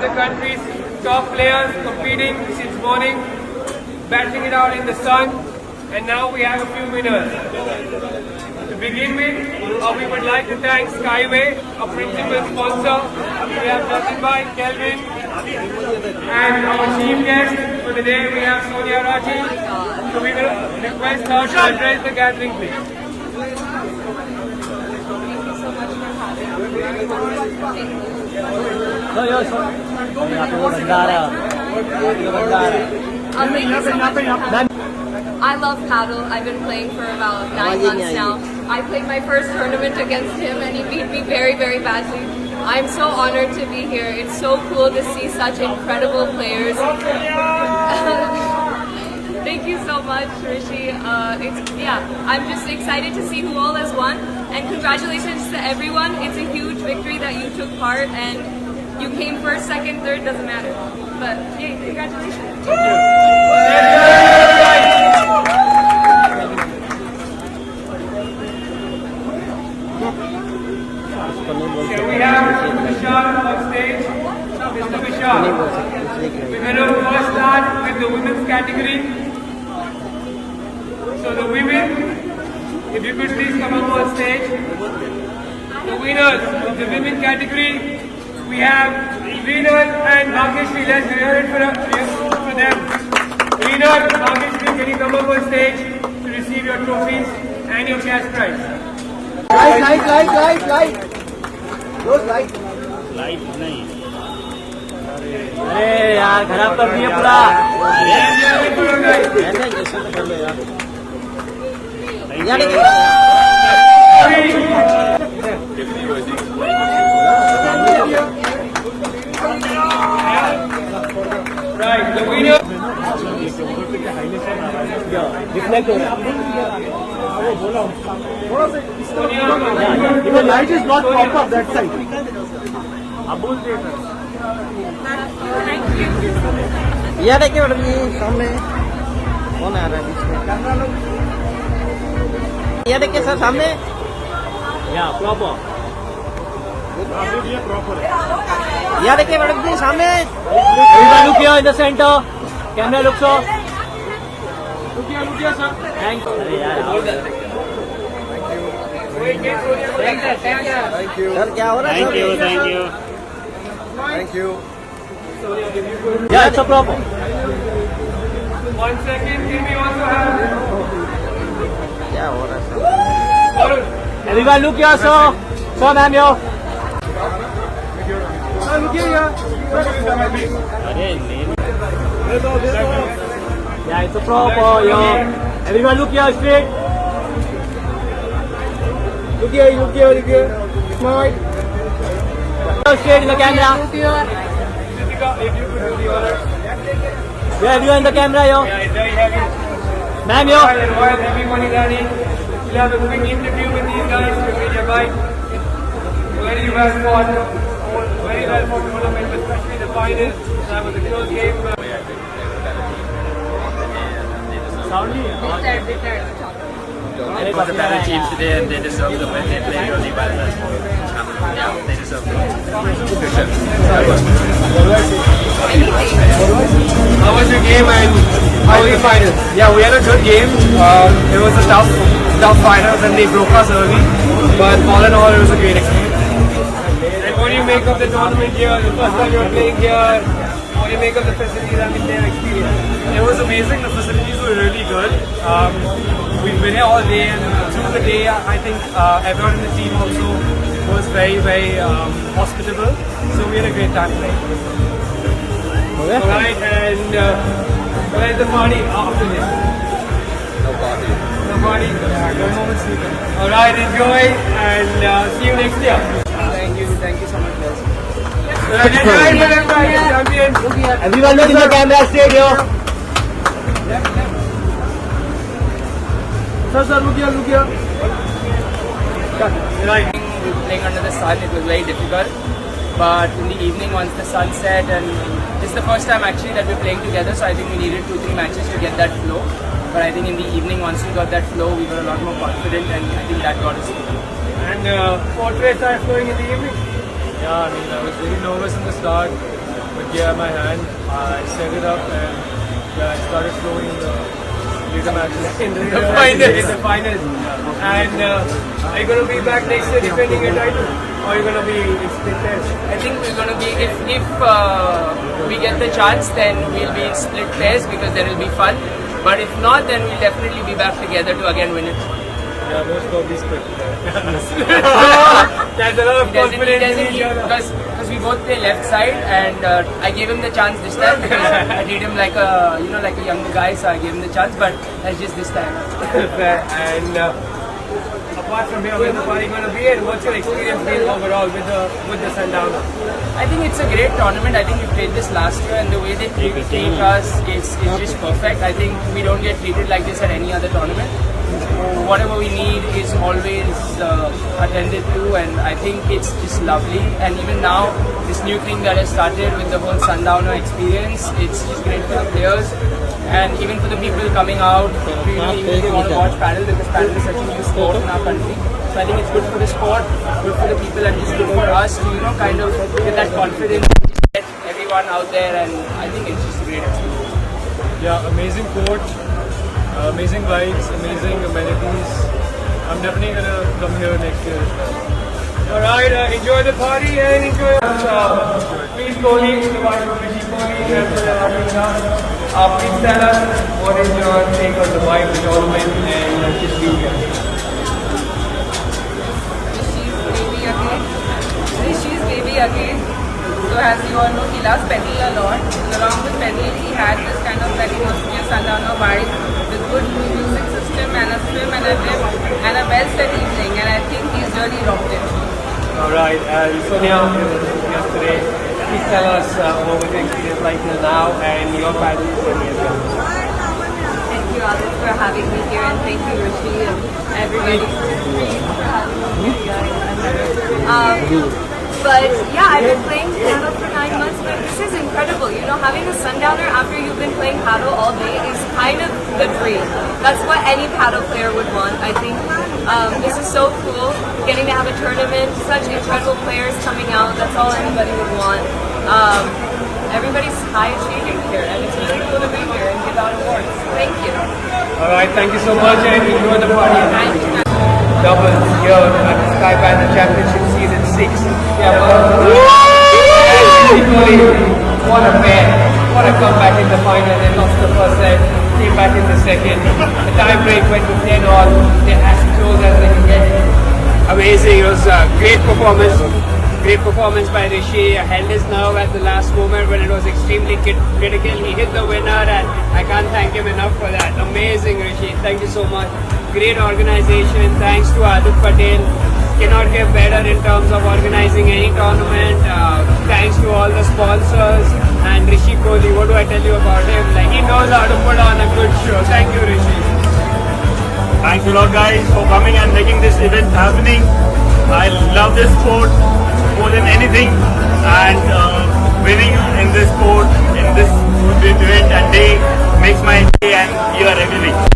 the country's top players competing since morning, battling it out in the sun, and now we have a few winners. To begin with, we would like to thank Skyway, our principal sponsor. We have Jatinbhai, Kelvin, and our chief guest for the day we have Sonia Raji. So we will request her to address the gathering, please. I love paddle. I've been playing for about 9 months now. I played my first tournament against him and he beat me very, very badly. I'm so honored to be here. It's so cool to see such incredible players. Thank you so much, Rishi. I'm just excited to see who all has won, and congratulations to everyone. It's a huge victory that you took part, and you came first, second, third, doesn't matter. But yay, congratulations. Here we have Vishal on stage. Mr. Vishal. We're going to first start with the women's category. So the women, if you could please come up on stage. The winners of the women category, we have Reenal and Bhageshri. Let's hear it for them. Reenal, Bhageshri, can you come up on stage to receive your trophies and your cash prize? Light. Those light. Light नहीं अरे यार खराब कर दिया पूरा Right, the winner. Reflect हो रहा है light is not proper that side. यार देखिए मैडम जी सामने कौन आ रहा है बीच में यार देखिए सर सामने या प्रॉपर यार देखिए मैडम जी सामने look here in the center camera look so look here sir thank you अरे यार सर क्या हो रहा है thank you Yeah, it's a problem. 1 second, can we also have? क्या हो रहा है sir Everyone look here sir ma'am yo look here अरे Yeah, it's a proper yo Everyone look here straight Look here Smile Straight in the camera If you could do the honor. Yeah, everyone in the camera yo Yeah, it's very heavy. Ma'am yo While everyone is running, we'll have a quick interview with these guys to get your bike. Very well fought tournament, especially the finals. That was a close game. It was a better team today and they deserve the win. They played really well. Yeah, they deserve the win. How was your game and how was the finals? Yeah, we had a good game. It was a tough finals and they broke us early. But all in all, it was a great experience. And what do you make of the tournament here? The first time you're playing here. What do you make of the facilities? I mean, their experience. It was amazing. The facilities were really good. We've been here all day and through the day, I think everyone in the team also was very, very hospitable. So we had a great time playing. Alright, and where's the party after this? No party. No party? Yeah, no moments needed. Alright, enjoy and see you next year. Thank you so much, guys. Champions. Everyone look in the camera straight yo Sir, look here. Right. Playing under the sun, it was very difficult. But in the evening, once the sun set, and this is the first time actually that we're playing together, so I think we needed 2-3 matches to get that flow. But I think in the evening, once we got that flow, we got a lot more confident, and I think that got us through. And portraits are flowing in the evening. Yeah, I was very nervous in the start. But yeah, my hand, I set it up and I started flowing in the later matches. In the finals. And are you going to be back next year defending your title? Or are you going to be in split pairs? I think we're going to be, if we get the chance, then we'll be in split pairs because then it'll be fun. But if not, then we'll definitely be back together to again win it. Yeah, most probably split. That's a lot of confidence in each other. Because we both play left side, and I gave him the chance this time because I treat him like a like a younger guy, so I gave him the chance. But that's just this time. And apart from here, where's the party going to be, and what's your experience been overall with the Sundowner? I think it's a great tournament. I think we played this last year, and the way they treat us is just perfect. I think we don't get treated like this at any other tournament. Whatever we need is always attended to, and I think it's just lovely. And even now, this new thing that has started with the whole Sundowner experience, it's just great for the players and even for the people coming out. Even if they want to watch paddle, because paddle is such a new sport in our country. So I think it's good for the sport, good for the people, and just good for us to kind of get that confidence, get everyone out there, and I think it's just a great experience. Yeah, amazing court, amazing vibes, amazing amenities. I'm definitely gonna come here next year. Alright, enjoy the party and enjoy please Kohli, the wife of Rishi Kohli, and please tell us what is your take on the wife tournament and just be here. Rishi's baby again. So as you all know, he loves pedal a lot. Along with pedal, he had this kind of very muscular Sundowner vibe with good music system and a swim and a dip and a well-set evening. And I think he's really rocked it. Alright, Sonia, yesterday, please tell us what was your experience like till now and your paddle journey as well. Thank you, Adit, for having me here, and thank you, Rishi, and everybody for having me guys. But yeah, I've been playing paddle for 9 months, but this is incredible. You know, having a Sundowner after you've been playing paddle all day is kind of the dream. That's what any paddle player would want. I think this is so cool, getting to have a tournament, such incredible players coming out. That's all anybody would want. Everybody's high achieving here, and it's really cool to be here and give out awards. Thank you. Alright, thank you so much and enjoy the party. Doubles here at the Sky Paddle Championship Season 6. Yeah, what a pair. What a comeback in the final. They lost the first set, came back in the second. The tie break went to 10 all. They're as close as they can get. Amazing. It was a great performance. Great performance by Rishi. Held his nerve at the last moment when it was extremely critical. He hit the winner, and I can't thank him enough for that. Amazing, Rishi. Thank you so much. Great organization. Thanks to Adit Patel. Cannot get better in terms of organizing any tournament. Thanks to all the sponsors and Rishi Kohli. What do I tell you about him? Like, he knows how to put on a good show. Thank you, Rishi. Thanks a lot, guys, for coming and making this event happening. I love this sport more than anything, and winning in this sport, in this event and day makes my day and year every week.